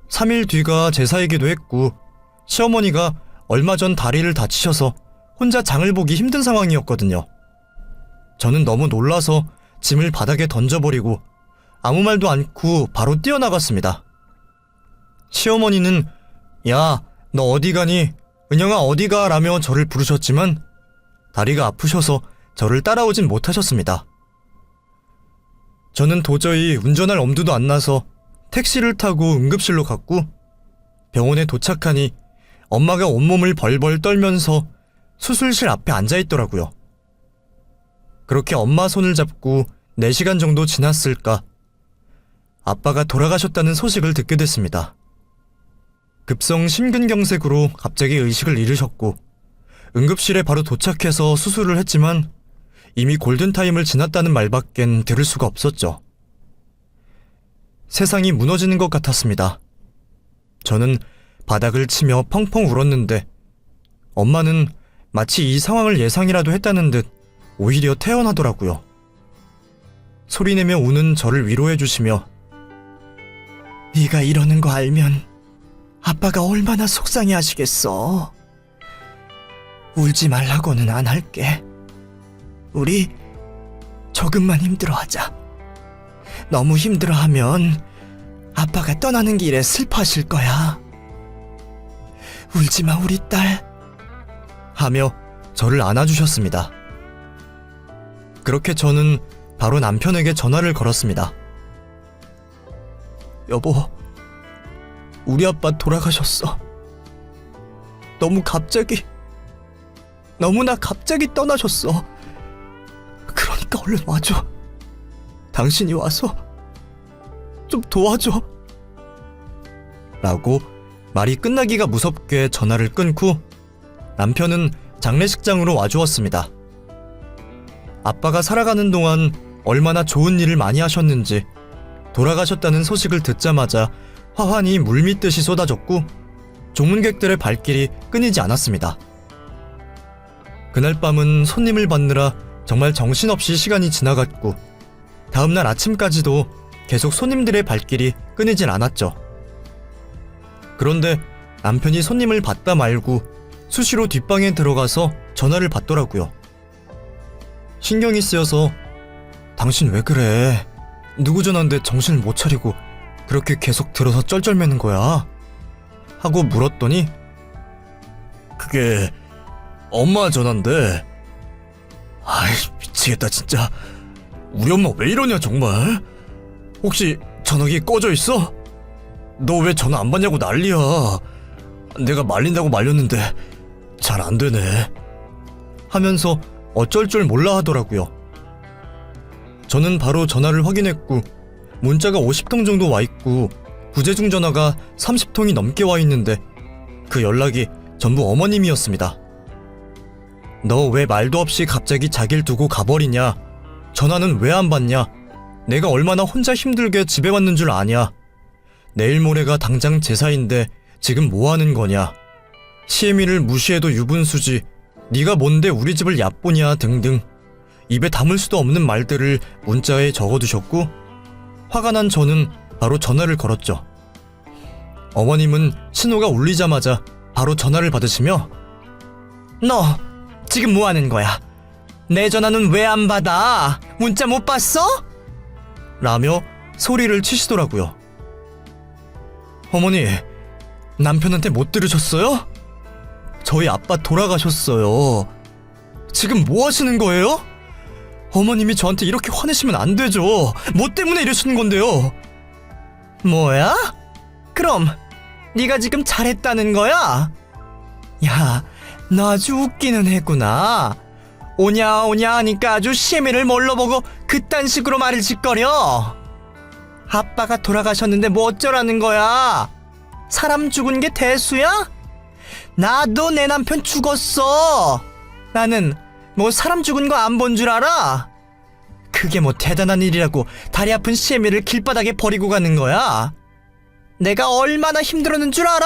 3일 뒤가 제사이기도 했고 시어머니가 얼마 전 다리를 다치셔서 혼자 장을 보기 힘든 상황이었거든요. 저는 너무 놀라서 짐을 바닥에 던져버리고 아무 말도 않고 바로 뛰어나갔습니다. 시어머니는 야, 너 어디 가니? 은영아 어디 가? 라며 저를 부르셨지만 다리가 아프셔서 저를 따라오진 못하셨습니다. 저는 도저히 운전할 엄두도 안 나서 택시를 타고 응급실로 갔고 병원에 도착하니 엄마가 온몸을 벌벌 떨면서 수술실 앞에 앉아있더라고요. 그렇게 엄마 손을 잡고 4시간 정도 지났을까 아빠가 돌아가셨다는 소식을 듣게 됐습니다. 급성 심근경색으로 갑자기 의식을 잃으셨고 응급실에 바로 도착해서 수술을 했지만 이미 골든타임을 지났다는 말밖엔 들을 수가 없었죠. 세상이 무너지는 것 같았습니다. 저는 바닥을 치며 펑펑 울었는데 엄마는 마치 이 상황을 예상이라도 했다는 듯 오히려 태연하더라고요. 소리내며 우는 저를 위로해 주시며 네가 이러는 거 알면 아빠가 얼마나 속상해 하시겠어. 울지 말라고는 안 할게. 우리 조금만 힘들어하자. 너무 힘들어하면 아빠가 떠나는 길에 슬퍼하실 거야. 울지 마 우리 딸. 하며 저를 안아주셨습니다. 그렇게 저는 바로 남편에게 전화를 걸었습니다. 여보, 우리 아빠 돌아가셨어. 너무나 갑자기 떠나셨어. 그러니까 얼른 와줘. 당신이 와서 좀 도와줘. 라고 말이 끝나기가 무섭게 전화를 끊고 남편은 장례식장으로 와주었습니다. 아빠가 살아가는 동안 얼마나 좋은 일을 많이 하셨는지 돌아가셨다는 소식을 듣자마자 화환이 물밀듯이 쏟아졌고 조문객들의 발길이 끊이지 않았습니다. 그날 밤은 손님을 받느라 정말 정신없이 시간이 지나갔고 다음날 아침까지도 계속 손님들의 발길이 끊이질 않았죠. 그런데 남편이 손님을 받다 말고 수시로 뒷방에 들어가서 전화를 받더라고요. 신경이 쓰여서 당신 왜 그래? 누구 전화인데 정신을 못 차리고 그렇게 계속 들어서 쩔쩔매는 거야? 하고 물었더니 그게 엄마 전화인데 아이 미치겠다 진짜. 우리 엄마 왜 이러냐 정말. 혹시 전화기 꺼져 있어? 너 왜 전화 안 받냐고 난리야. 내가 말린다고 말렸는데 잘 안 되네. 하면서 어쩔 줄 몰라 하더라고요. 저는 바로 전화를 확인했고 문자가 50통 정도 와 있고 부재중 전화가 30통이 넘게 와 있는데 그 연락이 전부 어머님이었습니다. 너 왜 말도 없이 갑자기 자기를 두고 가버리냐? 전화는 왜 안 받냐? 내가 얼마나 혼자 힘들게 집에 왔는 줄 아냐? 내일 모레가 당장 제사인데 지금 뭐 하는 거냐? 시애미를 무시해도 유분수지. 네가 뭔데 우리 집을 얕보냐 등등 입에 담을 수도 없는 말들을 문자에 적어두셨고 화가 난 저는 바로 전화를 걸었죠. 어머님은 신호가 울리자마자 바로 전화를 받으시며 너 지금 뭐 하는 거야? 내 전화는 왜 안 받아? 문자 못 봤어? 라며 소리를 치시더라고요. 어머니, 남편한테 못 들으셨어요? 저희 아빠 돌아가셨어요. 지금 뭐 하시는 거예요? 어머님이 저한테 이렇게 화내시면 안 되죠. 뭐 때문에 이러시는 건데요? 뭐야? 그럼 네가 지금 잘했다는 거야? 야, 너 아주 웃기는 애구나. 오냐 오냐 하니까 아주 시애미를 뭘로 보고 그딴 식으로 말을 짓거려. 아빠가 돌아가셨는데 뭐 어쩌라는 거야? 사람 죽은 게 대수야? 나도 내 남편 죽었어. 나는 뭐 사람 죽은 거 안 본 줄 알아? 그게 뭐 대단한 일이라고 다리 아픈 시애미를 길바닥에 버리고 가는 거야? 내가 얼마나 힘들었는 줄 알아?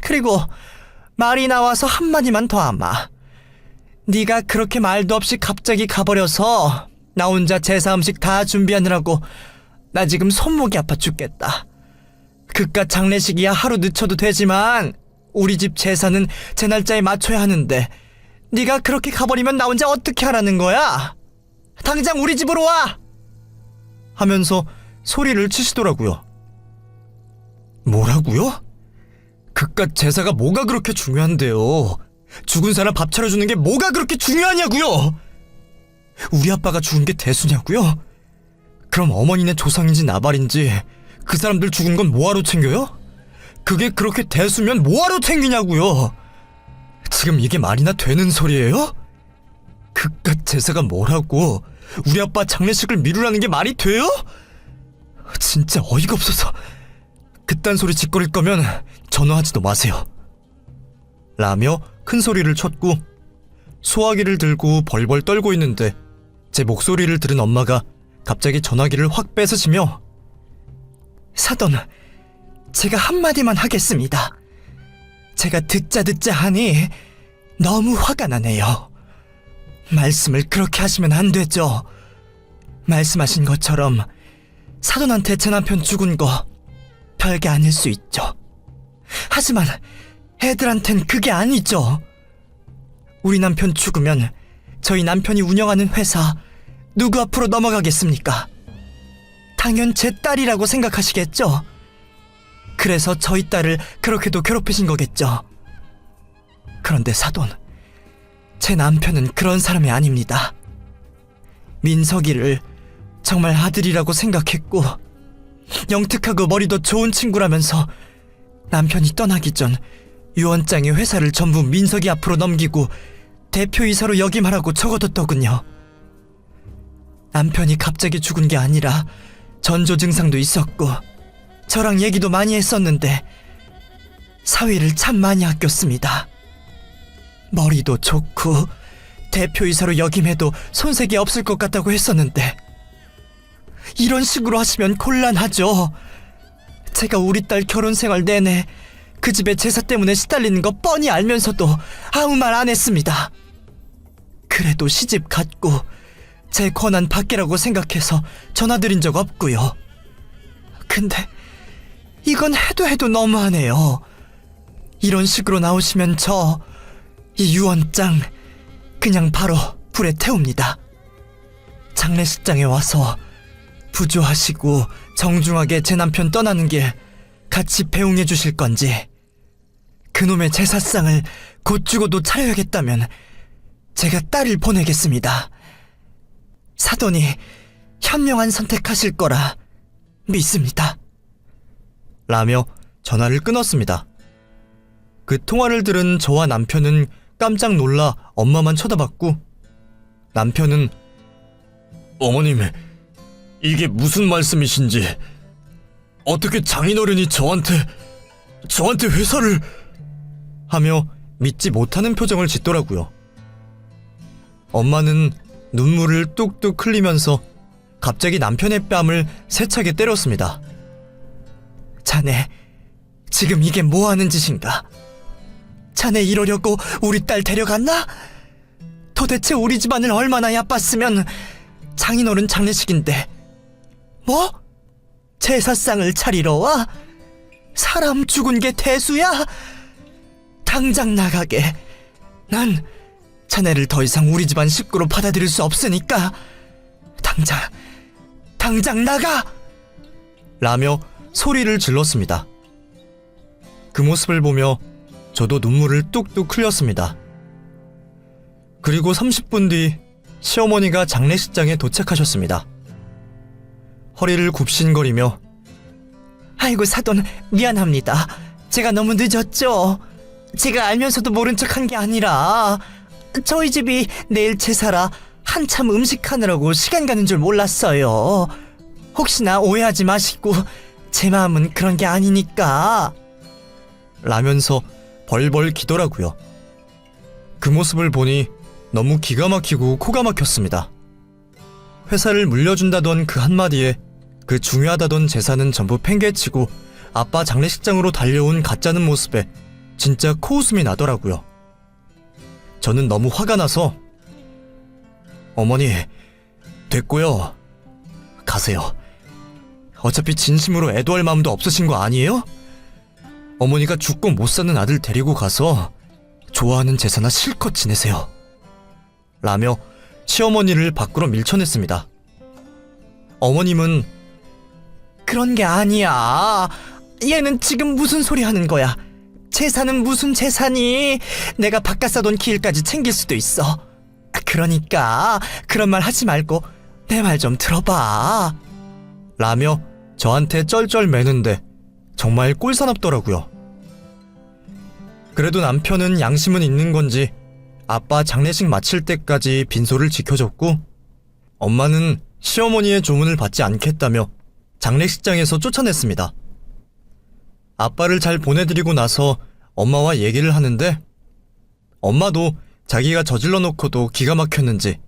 그리고 말이 나와서 한마디만 더 하마. 네가 그렇게 말도 없이 갑자기 가버려서 나 혼자 제사 음식 다 준비하느라고 나 지금 손목이 아파 죽겠다. 그깟 장례식이야 하루 늦춰도 되지만 우리 집 제사는 제 날짜에 맞춰야 하는데 네가 그렇게 가버리면 나 혼자 어떻게 하라는 거야? 당장 우리 집으로 와! 하면서 소리를 치시더라고요. 뭐라고요? 그깟 제사가 뭐가 그렇게 중요한데요? 죽은 사람 밥 차려주는 게 뭐가 그렇게 중요하냐고요? 우리 아빠가 죽은 게 대수냐고요? 그럼 어머니네 조상인지 나발인지 그 사람들 죽은 건 뭐하러 챙겨요? 그게 그렇게 대수면 뭐하러 챙기냐고요? 지금 이게 말이나 되는 소리예요? 그깟 제사가 뭐라고 우리 아빠 장례식을 미루라는 게 말이 돼요? 진짜 어이가 없어서. 그딴 소리 짓거릴 거면 전화하지도 마세요. 라며 큰 소리를 쳤고 소화기를 들고 벌벌 떨고 있는데 제 목소리를 들은 엄마가 갑자기 전화기를 확 뺏으시며 사돈, 제가 한마디만 하겠습니다. 제가 듣자 하니 너무 화가 나네요. 말씀을 그렇게 하시면 안 되죠. 말씀하신 것처럼 사돈한테 제 남편 죽은 거 별게 아닐 수 있죠. 하지만 애들한텐 그게 아니죠. 우리 남편 죽으면 저희 남편이 운영하는 회사 누구 앞으로 넘어가겠습니까? 당연 제 딸이라고 생각하시겠죠? 그래서 저희 딸을 그렇게도 괴롭히신 거겠죠. 그런데 사돈, 제 남편은 그런 사람이 아닙니다. 민석이를 정말 아들이라고 생각했고 영특하고 머리도 좋은 친구라면서 남편이 떠나기 전 유언장에 회사를 전부 민석이 앞으로 넘기고 대표이사로 역임하라고 적어뒀더군요. 남편이 갑자기 죽은 게 아니라 전조 증상도 있었고 저랑 얘기도 많이 했었는데 사위를 참 많이 아꼈습니다. 머리도 좋고 대표이사로 역임해도 손색이 없을 것 같다고 했었는데 이런 식으로 하시면 곤란하죠. 제가 우리 딸 결혼 생활 내내 그 집에 제사 때문에 시달리는 거 뻔히 알면서도 아무 말 안 했습니다. 그래도 시집 갔고 제 권한 밖이라고 생각해서 전화드린 적 없고요. 근데 이건 해도 너무하네요. 이런 식으로 나오시면 저 이 유언장 그냥 바로 불에 태웁니다. 장례식장에 와서 부조하시고 정중하게 제 남편 떠나는 길 같이 배웅해 주실 건지, 그놈의 제사상을 곧 죽어도 차려야겠다면 제가 딸을 보내겠습니다. 사돈이 현명한 선택하실 거라 믿습니다. 라며 전화를 끊었습니다. 그 통화를 들은 저와 남편은 깜짝 놀라 엄마만 쳐다봤고 남편은 어머님, 이게 무슨 말씀이신지, 어떻게 장인어른이 저한테 회사를... 하며 믿지 못하는 표정을 짓더라고요. 엄마는 눈물을 뚝뚝 흘리면서 갑자기 남편의 뺨을 세차게 때렸습니다. 자네, 지금 이게 뭐 하는 짓인가? 자네 이러려고 우리 딸 데려갔나? 도대체 우리 집안을 얼마나 얕봤으면 장인어른 장례식인데 뭐? 제사상을 차리러 와? 사람 죽은 게 대수야? 당장 나가게. 난 자네를 더 이상 우리 집안 식구로 받아들일 수 없으니까 당장 나가! 라며 소리를 질렀습니다. 그 모습을 보며 저도 눈물을 뚝뚝 흘렸습니다. 그리고 30분 뒤 시어머니가 장례식장에 도착하셨습니다. 허리를 굽신거리며 아이고 사돈, 미안합니다. 제가 너무 늦었죠. 제가 알면서도 모른 척한 게 아니라 저희 집이 내일 제사라 한참 음식하느라고 시간 가는 줄 몰랐어요. 혹시나 오해하지 마시고 제 마음은 그런 게 아니니까. 라면서 벌벌 기더라고요. 그 모습을 보니 너무 기가 막히고 코가 막혔습니다. 회사를 물려준다던 그 한마디에 그 중요하다던 재산은 전부 팽개치고 아빠 장례식장으로 달려온 가짜는 모습에 진짜 코웃음이 나더라고요. 저는 너무 화가 나서 어머니, 됐고요. 가세요. 어차피 진심으로 애도할 마음도 없으신 거 아니에요? 어머니가 죽고 못 사는 아들 데리고 가서 좋아하는 제사나 실컷 지내세요. 라며 시어머니를 밖으로 밀쳐냈습니다. 어머님은 그런 게 아니야. 얘는 지금 무슨 소리 하는 거야. 재산은 무슨 재산이? 내가 바깥 사돈 기일까지 챙길 수도 있어. 그러니까 그런 말 하지 말고 내 말 좀 들어봐. 라며 저한테 쩔쩔 매는데 정말 꼴사납더라고요. 그래도 남편은 양심은 있는 건지 아빠 장례식 마칠 때까지 빈소를 지켜줬고, 엄마는 시어머니의 조문을 받지 않겠다며 장례식장에서 쫓아냈습니다. 아빠를 잘 보내드리고 나서 엄마와 얘기를 하는데, 엄마도 자기가 저질러 놓고도 기가 막혔는지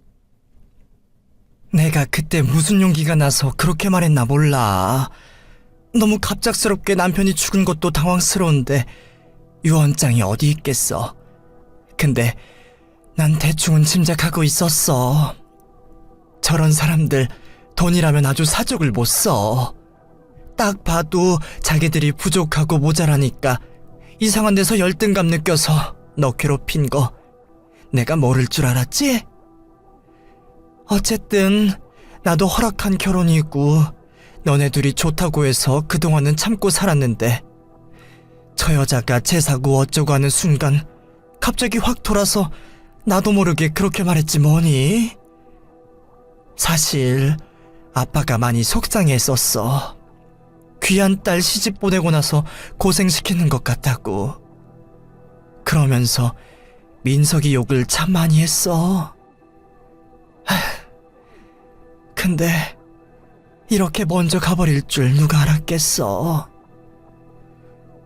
내가 그때 무슨 용기가 나서 그렇게 말했나 몰라. 너무 갑작스럽게 남편이 죽은 것도 당황스러운데 유언장이 어디 있겠어. 근데 난 대충은 짐작하고 있었어. 저런 사람들 돈이라면 아주 사족을 못 써. 딱 봐도 자기들이 부족하고 모자라니까 이상한 데서 열등감 느껴서 너 괴롭힌 거 내가 모를 줄 알았지? 어쨌든 나도 허락한 결혼이고 너네 둘이 좋다고 해서 그동안은 참고 살았는데 저 여자가 제사고 어쩌고 하는 순간 갑자기 확 돌아서 나도 모르게 그렇게 말했지 뭐니? 사실 아빠가 많이 속상했었어. 귀한 딸 시집 보내고 나서 고생시키는 것 같다고. 그러면서 민석이 욕을 참 많이 했어. 근데 이렇게 먼저 가버릴 줄 누가 알았겠어.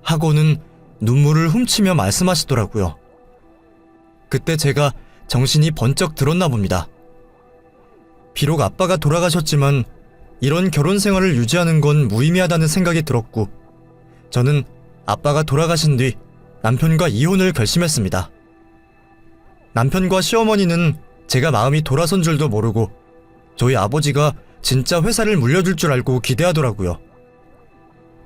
하고는 눈물을 훔치며 말씀하시더라고요. 그때 제가 정신이 번쩍 들었나 봅니다. 비록 아빠가 돌아가셨지만 이런 결혼 생활을 유지하는 건 무의미하다는 생각이 들었고, 저는 아빠가 돌아가신 뒤 남편과 이혼을 결심했습니다. 남편과 시어머니는 제가 마음이 돌아선 줄도 모르고 저희 아버지가 진짜 회사를 물려줄 줄 알고 기대하더라고요.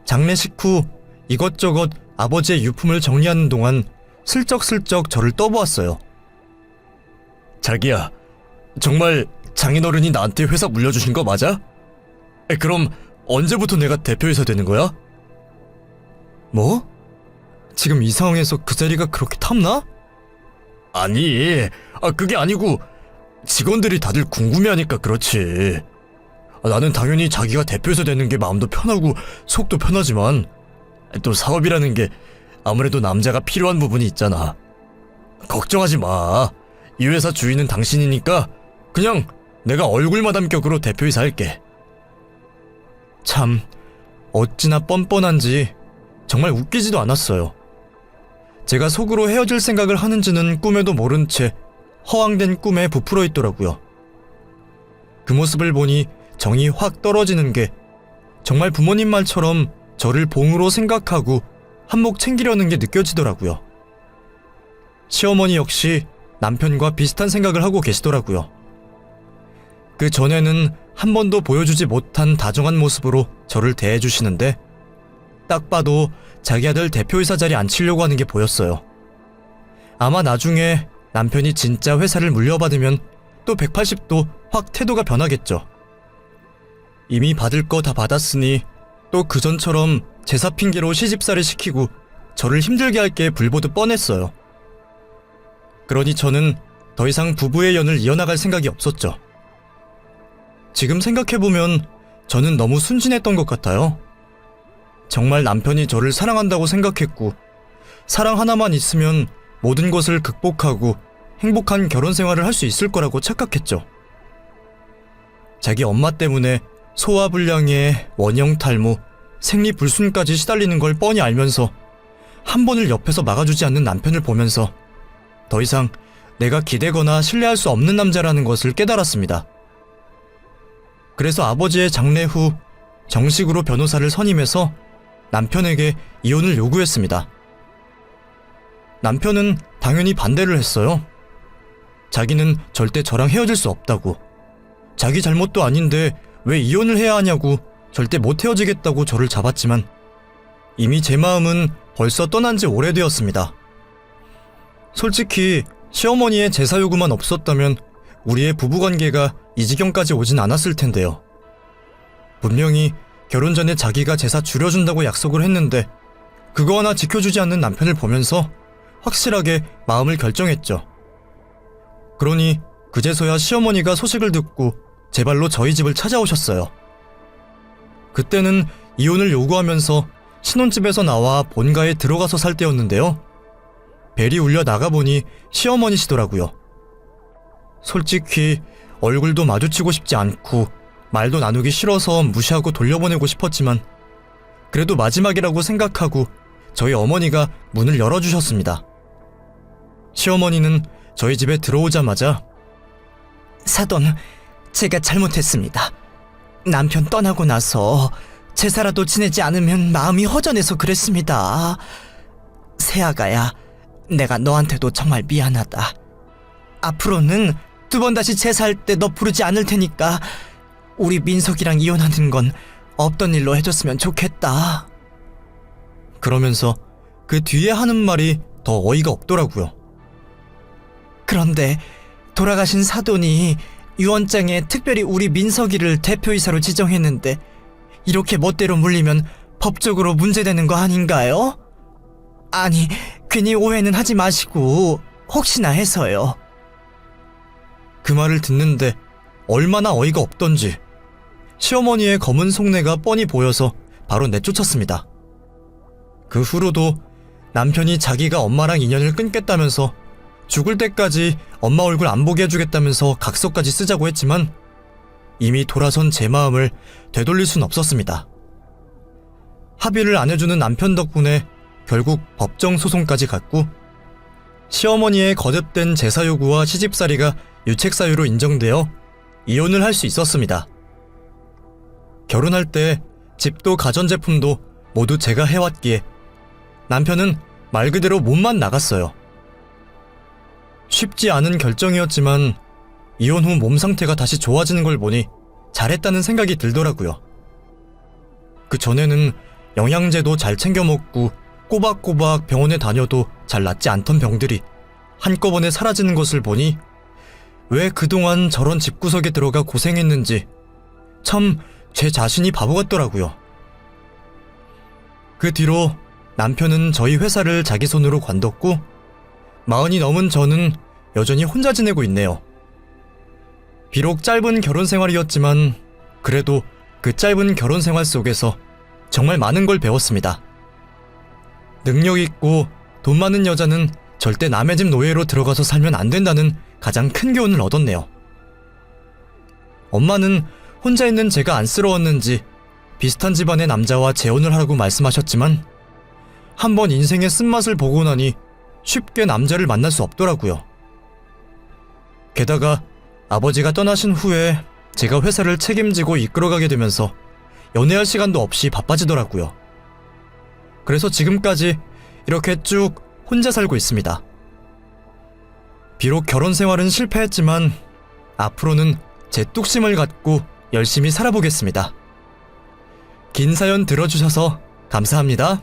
장례식 후 이것저것 아버지의 유품을 정리하는 동안 슬쩍슬쩍 저를 떠보았어요. 자기야, 정말 장인어른이 나한테 회사 물려주신 거 맞아? 그럼 언제부터 내가 대표이사 되는 거야? 뭐? 지금 이 상황에서 그 자리가 그렇게 탐나? 아니, 그게 아니고 직원들이 다들 궁금해하니까 그렇지. 나는 당연히 자기가 대표이사 되는 게 마음도 편하고 속도 편하지만 또 사업이라는 게 아무래도 남자가 필요한 부분이 있잖아. 걱정하지 마. 이 회사 주인은 당신이니까 그냥 내가 얼굴마담 격으로 대표이사 할게. 참, 어찌나 뻔뻔한지 정말 웃기지도 않았어요. 제가 속으로 헤어질 생각을 하는지는 꿈에도 모른 채 허황된 꿈에 부풀어 있더라고요. 그 모습을 보니 정이 확 떨어지는 게 정말 부모님 말처럼 저를 봉으로 생각하고 한몫 챙기려는 게 느껴지더라고요. 시어머니 역시 남편과 비슷한 생각을 하고 계시더라고요. 그 전에는 한 번도 보여주지 못한 다정한 모습으로 저를 대해주시는데 딱 봐도 자기 아들 대표이사 자리에 앉히려고 하는 게 보였어요. 아마 나중에 남편이 진짜 회사를 물려받으면 또 180도 확 태도가 변하겠죠. 이미 받을 거 다 받았으니 또 그전처럼 제사 핑계로 시집살이 시키고 저를 힘들게 할 게 불보듯 뻔했어요. 그러니 저는 더 이상 부부의 연을 이어나갈 생각이 없었죠. 지금 생각해보면 저는 너무 순진했던 것 같아요. 정말 남편이 저를 사랑한다고 생각했고 사랑 하나만 있으면 모든 것을 극복하고 행복한 결혼 생활을 할 수 있을 거라고 착각했죠. 자기 엄마 때문에 소화불량에 원형 탈모, 생리불순까지 시달리는 걸 뻔히 알면서 한 번을 옆에서 막아주지 않는 남편을 보면서 더 이상 내가 기대거나 신뢰할 수 없는 남자라는 것을 깨달았습니다. 그래서 아버지의 장례 후 정식으로 변호사를 선임해서 남편에게 이혼을 요구했습니다. 남편은 당연히 반대를 했어요. 자기는 절대 저랑 헤어질 수 없다고, 자기 잘못도 아닌데 왜 이혼을 해야 하냐고 절대 못 헤어지겠다고 저를 잡았지만 이미 제 마음은 벌써 떠난 지 오래되었습니다. 솔직히 시어머니의 제사 요구만 없었다면 우리의 부부관계가 이 지경까지 오진 않았을 텐데요. 분명히 결혼 전에 자기가 제사 줄여준다고 약속을 했는데 그거 하나 지켜주지 않는 남편을 보면서 확실하게 마음을 결정했죠. 그러니 그제서야 시어머니가 소식을 듣고 제 발로 저희 집을 찾아오셨어요. 그때는 이혼을 요구하면서 신혼집에서 나와 본가에 들어가서 살 때였는데요. 벨이 울려 나가보니 시어머니시더라고요. 솔직히 얼굴도 마주치고 싶지 않고 말도 나누기 싫어서 무시하고 돌려보내고 싶었지만 그래도 마지막이라고 생각하고 저희 어머니가 문을 열어주셨습니다. 시어머니는 저희 집에 들어오자마자 사돈, 제가 잘못했습니다. 남편 떠나고 나서 제사라도 지내지 않으면 마음이 허전해서 그랬습니다. 새아가야, 내가 너한테도 정말 미안하다. 앞으로는 2번 다시 제사할 때 너 부르지 않을 테니까 우리 민석이랑 이혼하는 건 없던 일로 해줬으면 좋겠다. 그러면서 그 뒤에 하는 말이 더 어이가 없더라고요. 그런데 돌아가신 사돈이 유언장에 특별히 우리 민석이를 대표이사로 지정했는데 이렇게 멋대로 물리면 법적으로 문제되는 거 아닌가요? 아니, 괜히 오해는 하지 마시고 혹시나 해서요. 그 말을 듣는데 얼마나 어이가 없던지 시어머니의 검은 속내가 뻔히 보여서 바로 내쫓았습니다. 그 후로도 남편이 자기가 엄마랑 인연을 끊겠다면서 죽을 때까지 엄마 얼굴 안 보게 해주겠다면서 각서까지 쓰자고 했지만 이미 돌아선 제 마음을 되돌릴 순 없었습니다. 합의를 안 해주는 남편 덕분에 결국 법정 소송까지 갔고 시어머니의 거듭된 제사 요구와 시집살이가 유책 사유로 인정되어 이혼을 할 수 있었습니다. 결혼할 때 집도 가전제품도 모두 제가 해왔기에 남편은 말 그대로 몸만 나갔어요. 쉽지 않은 결정이었지만 이혼 후 몸 상태가 다시 좋아지는 걸 보니 잘했다는 생각이 들더라고요. 그 전에는 영양제도 잘 챙겨 먹고 꼬박꼬박 병원에 다녀도 잘 낫지 않던 병들이 한꺼번에 사라지는 것을 보니 왜 그동안 저런 집구석에 들어가 고생했는지 참 제 자신이 바보 같더라고요. 그 뒤로 남편은 저희 회사를 자기 손으로 관뒀고 40이 넘은 저는 여전히 혼자 지내고 있네요. 비록 짧은 결혼 생활이었지만 그래도 그 짧은 결혼 생활 속에서 정말 많은 걸 배웠습니다. 능력 있고 돈 많은 여자는 절대 남의 집 노예로 들어가서 살면 안 된다는 가장 큰 교훈을 얻었네요. 엄마는 혼자 있는 제가 안쓰러웠는지 비슷한 집안의 남자와 재혼을 하라고 말씀하셨지만 한번 인생의 쓴맛을 보고 나니 쉽게 남자를 만날 수 없더라고요. 게다가 아버지가 떠나신 후에 제가 회사를 책임지고 이끌어가게 되면서 연애할 시간도 없이 바빠지더라고요. 그래서 지금까지 이렇게 쭉 혼자 살고 있습니다. 비록 결혼 생활은 실패했지만 앞으로는 제 뚝심을 갖고 열심히 살아보겠습니다. 긴 사연 들어주셔서 감사합니다.